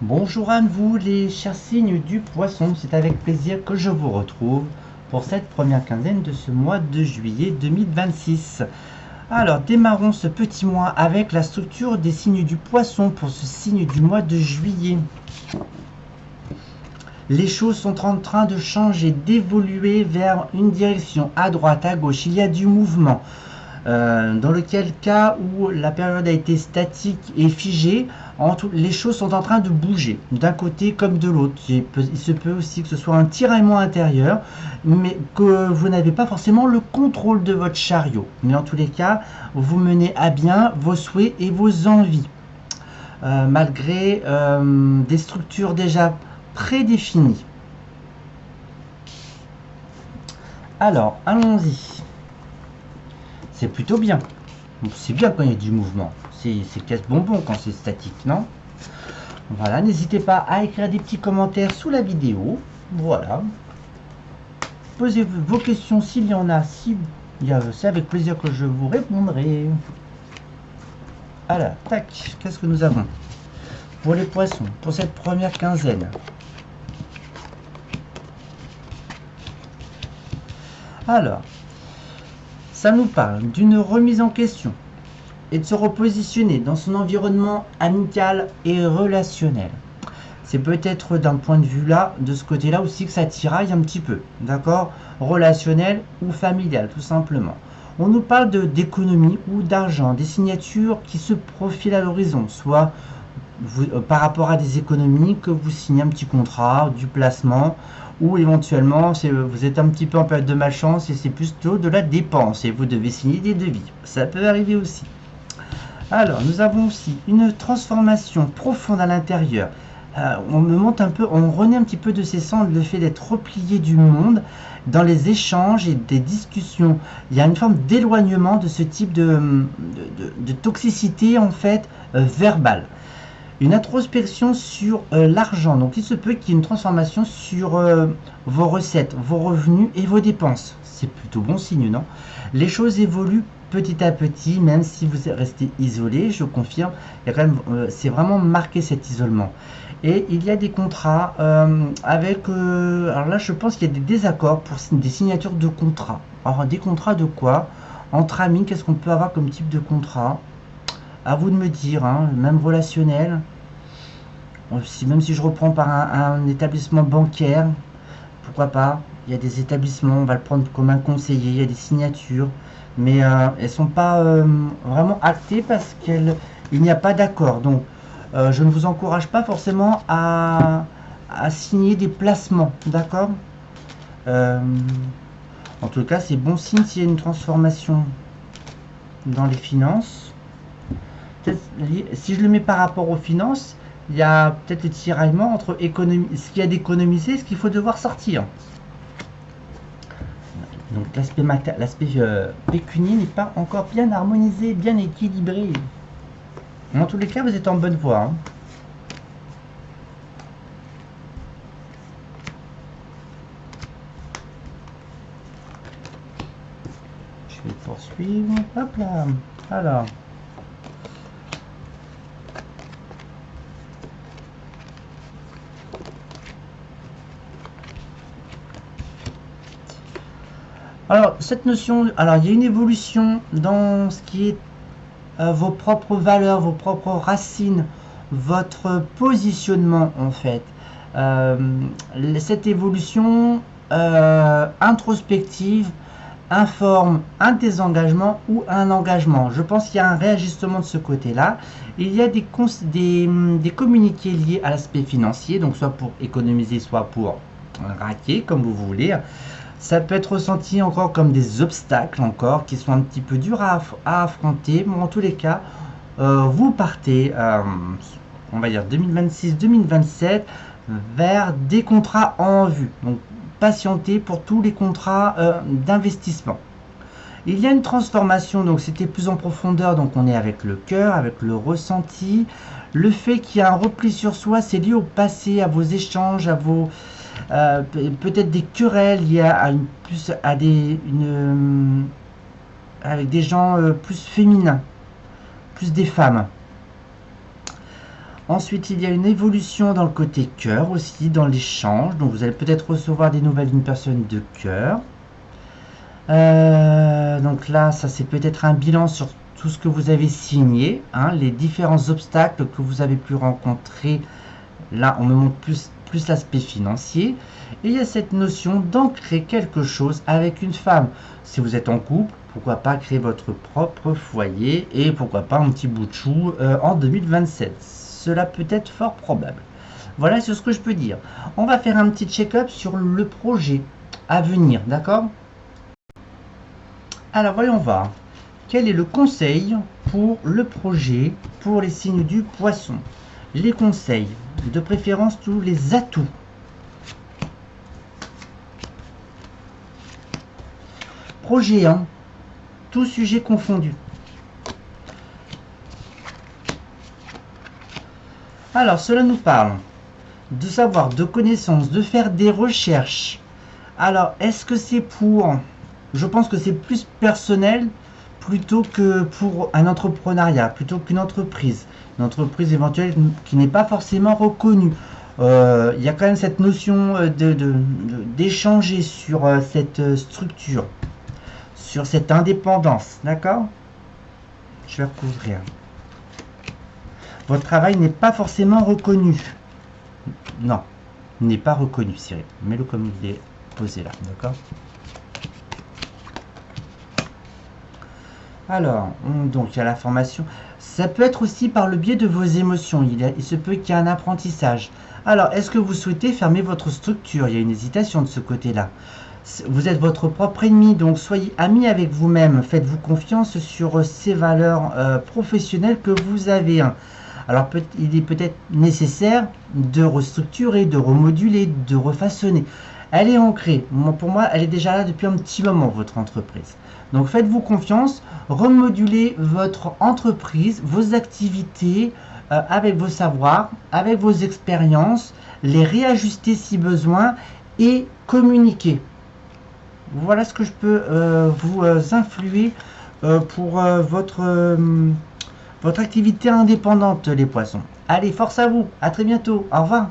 Bonjour à vous les chers signes du poisson, c'est avec plaisir que je vous retrouve pour cette première quinzaine de ce mois de juillet 2026. Alors démarrons ce petit mois avec la structure des signes du poisson pour ce signe du mois de juillet. Les choses sont en train de changer, d'évoluer vers une direction à droite, à gauche, il y a du mouvement. Dans lequel cas où la période a été statique et figée, les choses sont en train de bouger d'un côté comme de l'autre. Il se peut aussi que ce soit un tiraillement intérieur, mais que vous n'avez pas forcément le contrôle de votre chariot. Mais en tous les cas, vous menez à bien vos souhaits et vos envies, malgré des structures déjà prédéfinies. Alors, allons-y. C'est plutôt bien. C'est bien quand il y a du mouvement. C'est casse-bonbon quand c'est statique, non? Voilà, n'hésitez pas à écrire des petits commentaires sous la vidéo. Voilà. Posez vos questions s'il y en a. C'est avec plaisir que je vous répondrai. Alors, tac, qu'est-ce que nous avons pour les poissons, pour cette première quinzaine? Alors, ça nous parle d'une remise en question et de se repositionner dans son environnement amical et relationnel. C'est peut-être d'un point de vue là, de ce côté-là aussi que ça tiraille un petit peu, d'accord? Relationnel ou familial, tout simplement. On nous parle d'économie ou d'argent, des signatures qui se profilent à l'horizon, soit par rapport à des économies que vous signez un petit contrat, du placement, ou éventuellement vous êtes un petit peu en période de malchance et c'est plutôt de la dépense et vous devez signer des devis. Ça peut arriver aussi. Alors, nous avons aussi une transformation profonde à l'intérieur. On me monte un peu, on renaît un petit peu de ses cendres, le fait d'être replié du monde dans les échanges et des discussions. Il y a une forme d'éloignement de ce type de toxicité en fait verbale. Une introspection sur l'argent. Donc il se peut qu'il y ait une transformation sur vos recettes, vos revenus et vos dépenses. C'est plutôt bon signe, non? Les choses évoluent petit à petit, même si vous restez isolé, je confirme. Il y a quand même, c'est vraiment marqué cet isolement. Et il y a des contrats avec... alors là, je pense qu'il y a des désaccords pour des signatures de contrats. Alors des contrats de quoi? Entre amis, qu'est-ce qu'on peut avoir comme type de contrat? À vous de me dire, hein, même relationnel. Même si je reprends par un établissement bancaire, pourquoi pas? Il y a des établissements, on va le prendre comme un conseiller, il y a des signatures, mais elles ne sont pas vraiment actées parce qu'il n'y a pas d'accord. Donc, je ne vous encourage pas forcément à signer des placements, d'accord? En tout cas, c'est bon signe s'il y a une transformation dans les finances. Si je le mets par rapport aux finances, il y a peut-être le tiraillement entre ce qu'il y a d'économiser et ce qu'il faut devoir sortir. Donc l'aspect pécunier n'est pas encore bien harmonisé, bien équilibré. En tous les cas, vous êtes en bonne voie. Hein. Je vais poursuivre. Hop là. Alors. Alors, cette notion, alors il y a une évolution dans ce qui est vos propres valeurs, vos propres racines, votre positionnement en fait. Cette évolution introspective informe un désengagement ou un engagement. Je pense qu'il y a un réajustement de ce côté-là. Il y a des communiqués liés à l'aspect financier, donc soit pour économiser, soit pour raquer, comme vous voulez. Ça peut être ressenti encore comme des obstacles encore qui sont un petit peu durs à affronter. Mais en tous les cas, vous partez, on va dire 2026-2027, vers des contrats en vue. Donc, patientez pour tous les contrats d'investissement. Il y a une transformation, donc c'était plus en profondeur, donc on est avec le cœur, avec le ressenti. Le fait qu'il y a un repli sur soi, c'est lié au passé, à vos échanges, à vos... peut-être des querelles liées avec des gens plus féminins, plus des femmes. Ensuite, il y a une évolution dans le côté cœur aussi, dans l'échange. Donc, vous allez peut-être recevoir des nouvelles d'une personne de cœur. Donc là, ça c'est peut-être un bilan sur tout ce que vous avez signé, hein, les différents obstacles que vous avez pu rencontrer. Là, on me montre plus l'aspect financier. Et il y a cette notion d'ancrer quelque chose avec une femme. Si vous êtes en couple, pourquoi pas créer votre propre foyer et pourquoi pas un petit bout de chou en 2027. Cela peut être fort probable. Voilà sur ce que je peux dire. On va faire un petit check-up sur le projet à venir, d'accord? Alors voyons voir. Quel est le conseil pour le projet pour les signes du poisson? Les conseils, de préférence tous les atouts. Projet 1, tout sujet confondu. Alors cela nous parle de savoir, de connaissances, de faire des recherches. Alors est-ce que c'est pour... Je pense que c'est plus personnel plutôt que pour un entrepreneuriat, plutôt qu'une entreprise. Une entreprise éventuelle qui n'est pas forcément reconnue. Il y a quand même cette notion d'échanger sur cette structure, sur cette indépendance, d'accord? Je vais recouvrir. Votre travail n'est pas forcément reconnu. Non, n'est pas reconnu, Cyril. Mets-le comme il est posé là, d'accord? Alors, donc il y a la formation. Ça peut être aussi par le biais de vos émotions. Il se peut qu'il y ait un apprentissage. Alors, est-ce que vous souhaitez fermer votre structure? Il y a une hésitation de ce côté-là. Vous êtes votre propre ennemi, donc soyez ami avec vous-même. Faites-vous confiance sur ces valeurs professionnelles que vous avez. Alors, il est peut-être nécessaire de restructurer, de remoduler, de refaçonner. Elle est ancrée. Pour moi, elle est déjà là depuis un petit moment, votre entreprise. Donc, faites-vous confiance, remodulez votre entreprise, vos activités avec vos savoirs, avec vos expériences, les réajuster si besoin et communiquer. Voilà ce que je peux vous influer pour votre activité indépendante, les poissons. Allez, force à vous, à très bientôt, au revoir.